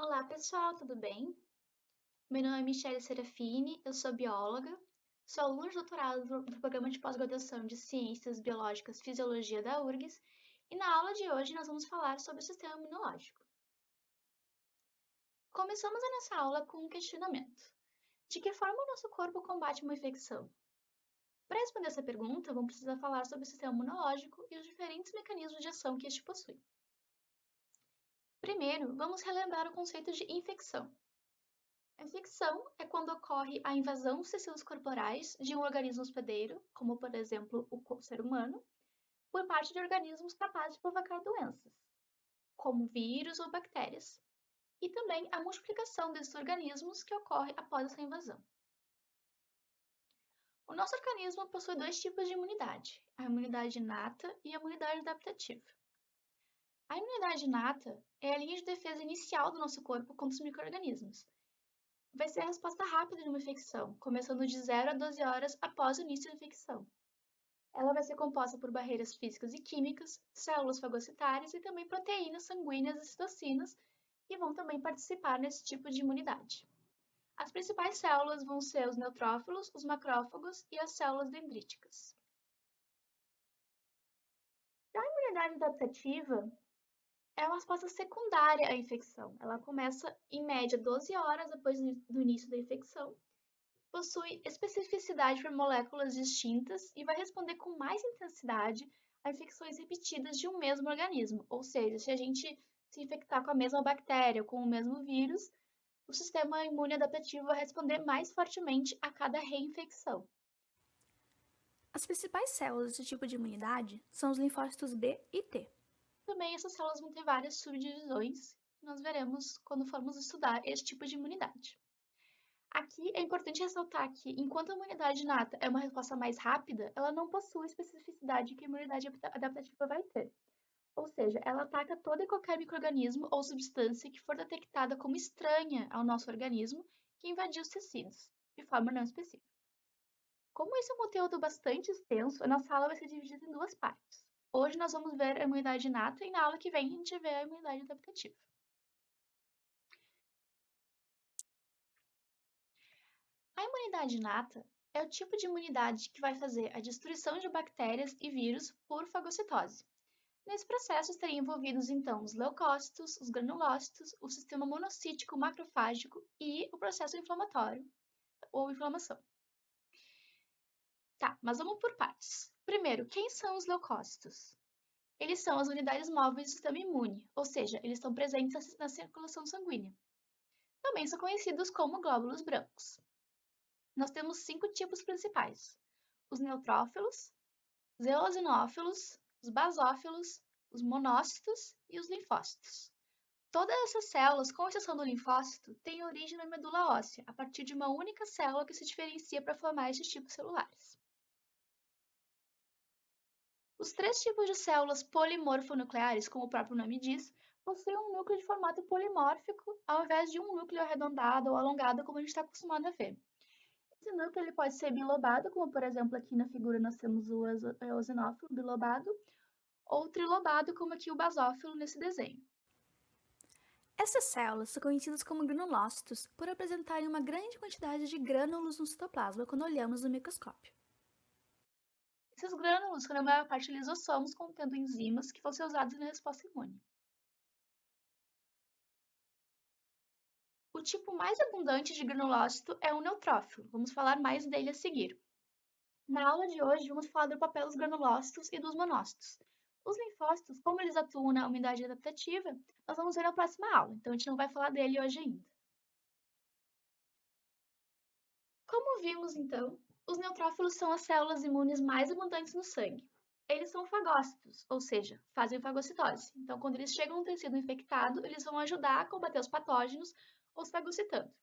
Olá, pessoal, tudo bem? Meu nome é Michelle Serafini, eu sou bióloga, sou aluna de doutorado do programa de pós-graduação de Ciências Biológicas Fisiologia da URGS e na aula de hoje nós vamos falar sobre o sistema imunológico. Começamos a nossa aula com um questionamento. De que forma o nosso corpo combate uma infecção? Para responder essa pergunta, vamos precisar falar sobre o sistema imunológico e os diferentes mecanismos de ação que este possui. Primeiro, vamos relembrar o conceito de infecção. A infecção é quando ocorre a invasão dos tecidos corporais de um organismo hospedeiro, como por exemplo o ser humano, por parte de organismos capazes de provocar doenças, como vírus ou bactérias, e também a multiplicação desses organismos que ocorre após essa invasão. O nosso organismo possui dois tipos de imunidade, a imunidade inata e a imunidade adaptativa. A imunidade inata é a linha de defesa inicial do nosso corpo contra os micro-organismos. Vai ser a resposta rápida de uma infecção, começando de 0 a 12 horas após o início da infecção. Ela vai ser composta por barreiras físicas e químicas, células fagocitárias e também proteínas sanguíneas e citocinas, que vão também participar nesse tipo de imunidade. As principais células vão ser os neutrófilos, os macrófagos e as células dendríticas. Já a imunidade adaptativa é uma resposta secundária à infecção. Ela começa, em média, 12 horas depois do início da infecção, possui especificidade por moléculas distintas e vai responder com mais intensidade a infecções repetidas de um mesmo organismo. Ou seja, se a gente se infectar com a mesma bactéria ou com o mesmo vírus, o sistema imune adaptativo vai responder mais fortemente a cada reinfecção. As principais células desse tipo de imunidade são os linfócitos B e T. Também essas células vão ter várias subdivisões, que nós veremos quando formos estudar esse tipo de imunidade. Aqui é importante ressaltar que, enquanto a imunidade inata é uma resposta mais rápida, ela não possui a especificidade que a imunidade adaptativa vai ter. Ou seja, ela ataca todo e qualquer micro-organismo ou substância que for detectada como estranha ao nosso organismo que invadiu os tecidos, de forma não específica. Como esse é um conteúdo bastante extenso, a nossa aula vai ser dividida em duas partes. Hoje nós vamos ver a imunidade inata e na aula que vem a gente vê a imunidade adaptativa. A imunidade inata é o tipo de imunidade que vai fazer a destruição de bactérias e vírus por fagocitose. Nesse processo estariam envolvidos então os leucócitos, os granulócitos, o sistema monocítico macrofágico e o processo inflamatório ou inflamação. Tá, mas vamos por partes. Primeiro, quem são os leucócitos? Eles são as unidades móveis do sistema imune, ou seja, eles estão presentes na circulação sanguínea. Também são conhecidos como glóbulos brancos. Nós temos 5 tipos principais: os neutrófilos, os eosinófilos, os basófilos, os monócitos e os linfócitos. Todas essas células, com exceção do linfócito, têm origem na medula óssea, a partir de uma única célula que se diferencia para formar esses tipos celulares. Os 3 tipos de células polimorfonucleares, como o próprio nome diz, possuem um núcleo de formato polimórfico, ao invés de um núcleo arredondado ou alongado, como a gente está acostumado a ver. Esse núcleo ele pode ser bilobado, como por exemplo aqui na figura nós temos o eosinófilo bilobado, ou trilobado, como aqui o basófilo nesse desenho. Essas células são conhecidas como granulócitos por apresentarem uma grande quantidade de grânulos no citoplasma quando olhamos no microscópio. Esses grânulos são na maior parte lisossomos contendo enzimas que vão ser usados na resposta imune. O tipo mais abundante de granulócito é o neutrófilo. Vamos falar mais dele a seguir. Na aula de hoje, vamos falar do papel dos granulócitos e dos monócitos. Os linfócitos, como eles atuam na imunidade adaptativa, nós vamos ver na próxima aula, então a gente não vai falar dele hoje ainda. Como vimos, então, os neutrófilos são as células imunes mais abundantes no sangue. Eles são fagócitos, ou seja, fazem fagocitose. Então, quando eles chegam no tecido infectado, eles vão ajudar a combater os patógenos, os fagocitando.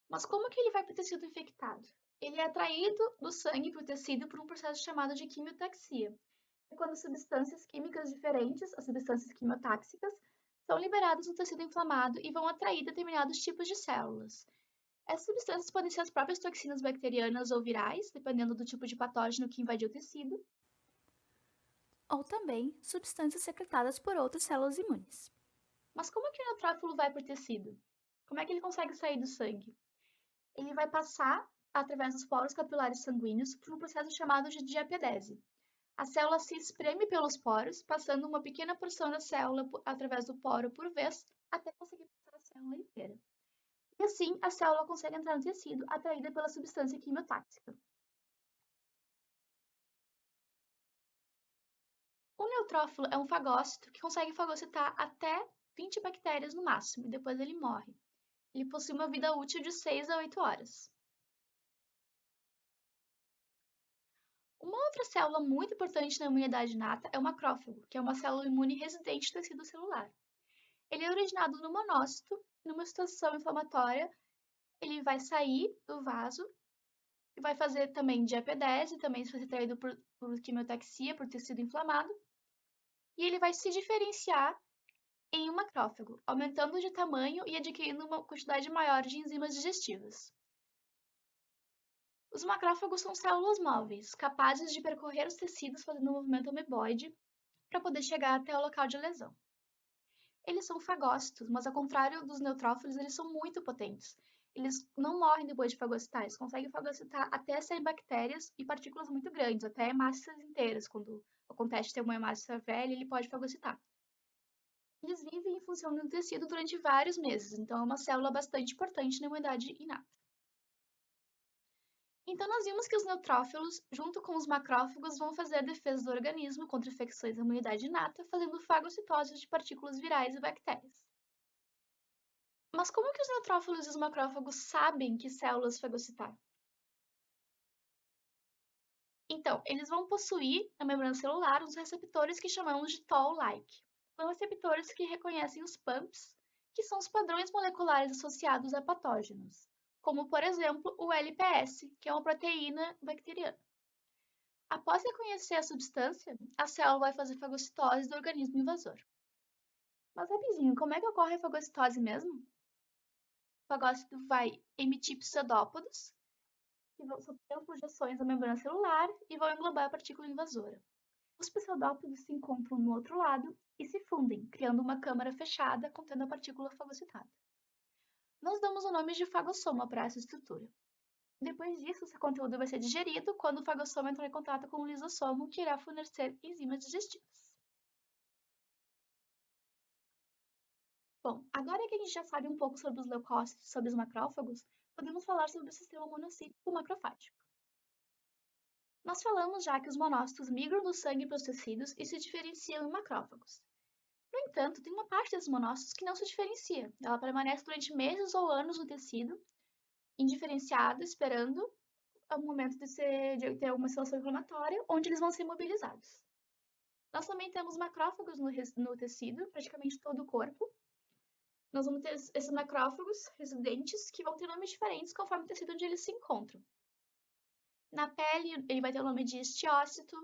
Mas como que ele vai para o tecido infectado? Ele é atraído do sangue para o tecido por um processo chamado de quimiotaxia. É quando substâncias químicas diferentes, as substâncias quimiotáxicas, são liberadas no tecido inflamado e vão atrair determinados tipos de células. Essas substâncias podem ser as próprias toxinas bacterianas ou virais, dependendo do tipo de patógeno que invadiu o tecido, Ou também substâncias secretadas por outras células imunes. Mas como que o neutrófilo vai para o tecido? Como é que ele consegue sair do sangue? Ele vai passar, através dos poros capilares sanguíneos, por um processo chamado de diapedese. A célula se espreme pelos poros, passando uma pequena porção da célula através do poro por vez, até conseguir passar a célula inteira. E assim, a célula consegue entrar no tecido, atraída pela substância quimiotáxica. O neutrófilo é um fagócito que consegue fagocitar até 20 bactérias no máximo, e depois ele morre. Ele possui uma vida útil de 6 a 8 horas. Uma outra célula muito importante na imunidade inata é o macrófago, que é uma célula imune residente do tecido celular. Ele é originado no monócito, numa situação inflamatória, ele vai sair do vaso e vai fazer também diapedese, também vai ser traído por quimiotaxia, por tecido inflamado, e ele vai se diferenciar em um macrófago, aumentando de tamanho e adquirindo uma quantidade maior de enzimas digestivas. Os macrófagos são células móveis, capazes de percorrer os tecidos fazendo um movimento ameboide para poder chegar até o local de lesão. Eles são fagócitos, mas ao contrário dos neutrófilos, eles são muito potentes. Eles não morrem depois de fagocitar, eles conseguem fagocitar até 100 bactérias e partículas muito grandes, até hemácias inteiras. Quando acontece ter uma hemácia velha, ele pode fagocitar. Eles vivem em função do tecido durante vários meses, então é uma célula bastante importante na imunidade inata. Então, nós vimos que os neutrófilos, junto com os macrófagos, vão fazer a defesa do organismo contra infecções da imunidade inata, fazendo fagocitose de partículas virais e bactérias. Mas como que os neutrófilos e os macrófagos sabem que células fagocitar? Então, eles vão possuir na membrana celular uns receptores que chamamos de Toll-like. São receptores que reconhecem os PAMPs, que são os padrões moleculares associados a patógenos, como, por exemplo, o LPS, que é uma proteína bacteriana. Após reconhecer a substância, a célula vai fazer fagocitose do organismo invasor. Mas, rapidinho, como é que ocorre a fagocitose mesmo? O fagócito vai emitir pseudópodos, que vão sofrer projeções da membrana celular e vão englobar a partícula invasora. Os pseudópodos se encontram no outro lado e se fundem, criando uma câmara fechada contendo a partícula fagocitada. Nós damos o nome de fagossoma para essa estrutura. Depois disso, esse conteúdo vai ser digerido quando o fagossoma entrar em contato com o lisossomo, que irá fornecer enzimas digestivas. Bom, agora que a gente já sabe um pouco sobre os leucócitos, sobre os macrófagos, podemos falar sobre o sistema monocítico macrofágico. Nós falamos já que os monócitos migram do sangue para os tecidos e se diferenciam em macrófagos. No entanto, tem uma parte desses monócitos que não se diferencia. Ela permanece durante meses ou anos no tecido, indiferenciada, esperando o momento de ter uma situação inflamatória, onde eles vão ser mobilizados. Nós também temos macrófagos no tecido, praticamente todo o corpo. Nós vamos ter esses macrófagos residentes que vão ter nomes diferentes conforme o tecido onde eles se encontram. Na pele, ele vai ter o nome de histiócito,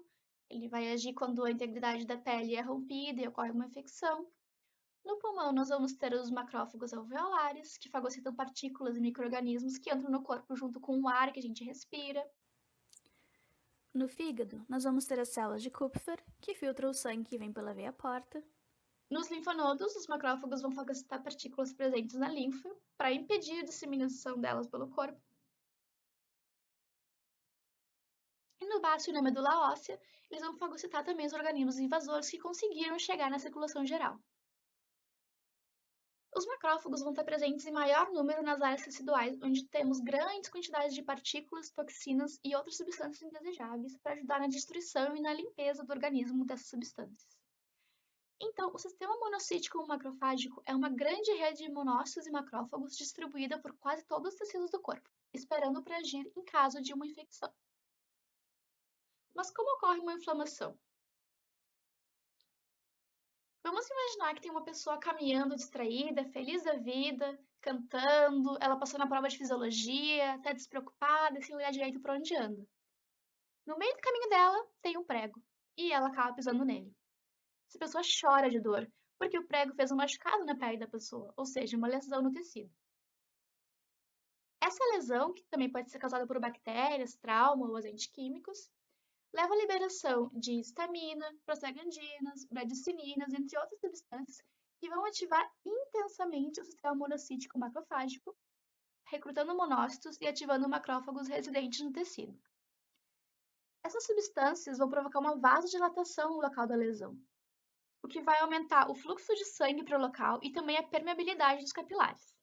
ele vai agir quando a integridade da pele é rompida e ocorre uma infecção. No pulmão, nós vamos ter os macrófagos alveolares, que fagocitam partículas e micro-organismos que entram no corpo junto com o ar que a gente respira. No fígado, nós vamos ter as células de Kupfer, que filtram o sangue que vem pela veia porta. Nos linfonodos, os macrófagos vão fagocitar partículas presentes na linfa para impedir a disseminação delas pelo corpo. E no baço e na medula óssea, eles vão fagocitar também os organismos invasores que conseguiram chegar na circulação geral. Os macrófagos vão estar presentes em maior número nas áreas teciduais, onde temos grandes quantidades de partículas, toxinas e outras substâncias indesejáveis para ajudar na destruição e na limpeza do organismo dessas substâncias. Então, o sistema monocítico macrofágico é uma grande rede de monócitos e macrófagos distribuída por quase todos os tecidos do corpo, esperando para agir em caso de uma infecção. Mas como ocorre uma inflamação? Vamos imaginar que tem uma pessoa caminhando distraída, feliz da vida, cantando, ela passou na prova de fisiologia, tá despreocupada, sem olhar direito para onde anda. No meio do caminho dela tem um prego, e ela acaba pisando nele. Essa pessoa chora de dor, porque o prego fez um machucado na pele da pessoa, ou seja, uma lesão no tecido. Essa lesão, que também pode ser causada por bactérias, trauma ou agentes químicos, leva à liberação de histamina, prostaglandinas, bradicininas, entre outras substâncias, que vão ativar intensamente o sistema monocítico macrofágico, recrutando monócitos e ativando macrófagos residentes no tecido. Essas substâncias vão provocar uma vasodilatação no local da lesão, o que vai aumentar o fluxo de sangue para o local e também a permeabilidade dos capilares.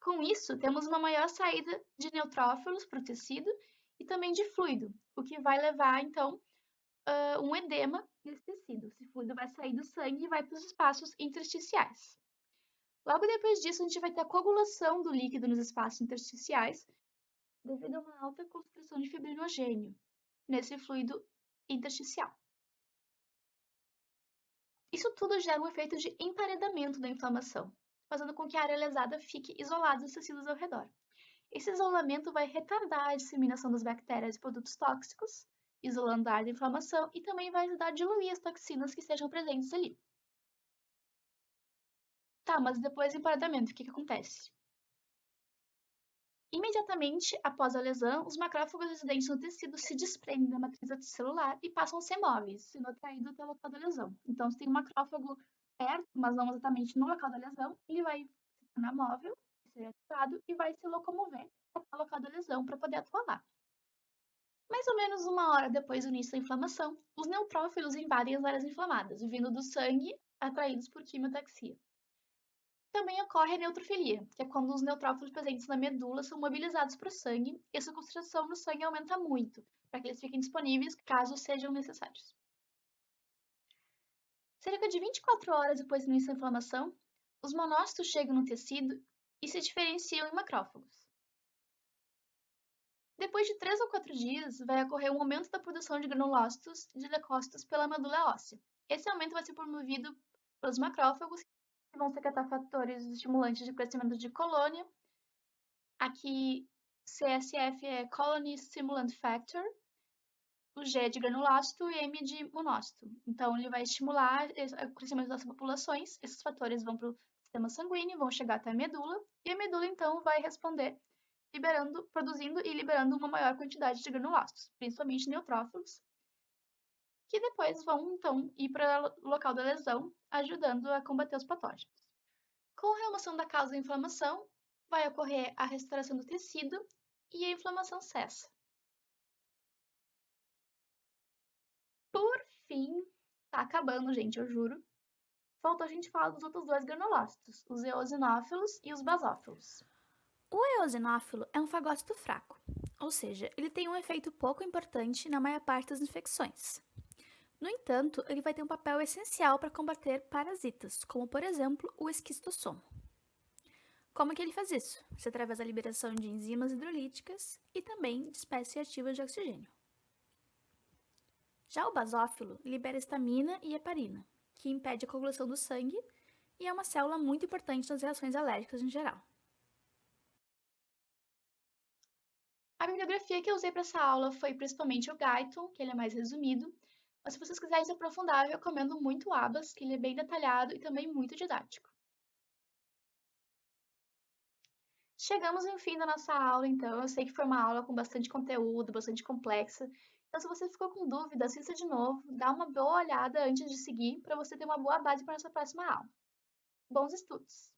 Com isso, temos uma maior saída de neutrófilos para o tecido e também de fluido, o que vai levar, então, um edema nesse tecido. Esse fluido vai sair do sangue e vai para os espaços intersticiais. Logo depois disso, a gente vai ter a coagulação do líquido nos espaços intersticiais, devido a uma alta concentração de fibrinogênio nesse fluido intersticial. Isso tudo gera um efeito de emparedamento da inflamação, fazendo com que a área lesada fique isolada dos tecidos ao redor. Esse isolamento vai retardar a disseminação das bactérias e produtos tóxicos, isolando a área da inflamação e também vai ajudar a diluir as toxinas que estejam presentes ali. Tá, mas depois do emparedamento, o que acontece? Imediatamente após a lesão, os macrófagos residentes no tecido se desprendem da matriz celular e passam a ser móveis, sendo atraídos até o local da lesão. Então, se tem um macrófago perto, mas não exatamente no local da lesão, ele vai se tornar móvel, ser ativado e vai se locomover até o local da lesão para poder atuar lá. Mais ou menos 1 hora depois do início da inflamação, os neutrófilos invadem as áreas inflamadas, vindo do sangue, atraídos por quimiotaxia. Também ocorre a neutrofilia, que é quando os neutrófilos presentes na medula são mobilizados para o sangue e essa concentração no sangue aumenta muito, para que eles fiquem disponíveis caso sejam necessários. Cerca de 24 horas depois do início da inflamação, os monócitos chegam no tecido e se diferenciam em macrófagos. Depois de 3 ou 4 dias, vai ocorrer um aumento da produção de granulócitos e de leucócitos pela medula óssea. Esse aumento vai ser promovido pelos macrófagos, que vão secretar fatores estimulantes de crescimento de colônia. Aqui, CSF é Colony Stimulant Factor, o G é de granulócito e M de monócito. Então, ele vai estimular o crescimento das populações. Esses fatores vão para o sistema sanguíneo, vão chegar até a medula, e a medula, então, vai responder produzindo e liberando uma maior quantidade de granulócitos, principalmente neutrófilos, que depois vão, então, ir para o local da lesão, ajudando a combater os patógenos. Com a remoção da causa da inflamação, vai ocorrer a restauração do tecido e a inflamação cessa. Por fim, tá acabando, gente, eu juro. Faltou a gente falar dos outros 2 granulócitos, os eosinófilos e os basófilos. O eosinófilo é um fagócito fraco, ou seja, ele tem um efeito pouco importante na maior parte das infecções. No entanto, ele vai ter um papel essencial para combater parasitas, como por exemplo o esquistossoma. Como é que ele faz isso? Isso é através da liberação de enzimas hidrolíticas e também de espécies ativas de oxigênio. Já o basófilo libera histamina e heparina, que impede a coagulação do sangue e é uma célula muito importante nas reações alérgicas em geral. A bibliografia que eu usei para essa aula foi principalmente o Guyton, que ele é mais resumido, mas se vocês quiserem se aprofundar, eu recomendo muito o Abas, que ele é bem detalhado e também muito didático. Chegamos no fim da nossa aula, então. Eu sei que foi uma aula com bastante conteúdo, bastante complexa. Então, se você ficou com dúvida, assista de novo, dá uma boa olhada antes de seguir, para você ter uma boa base para a nossa próxima aula. Bons estudos!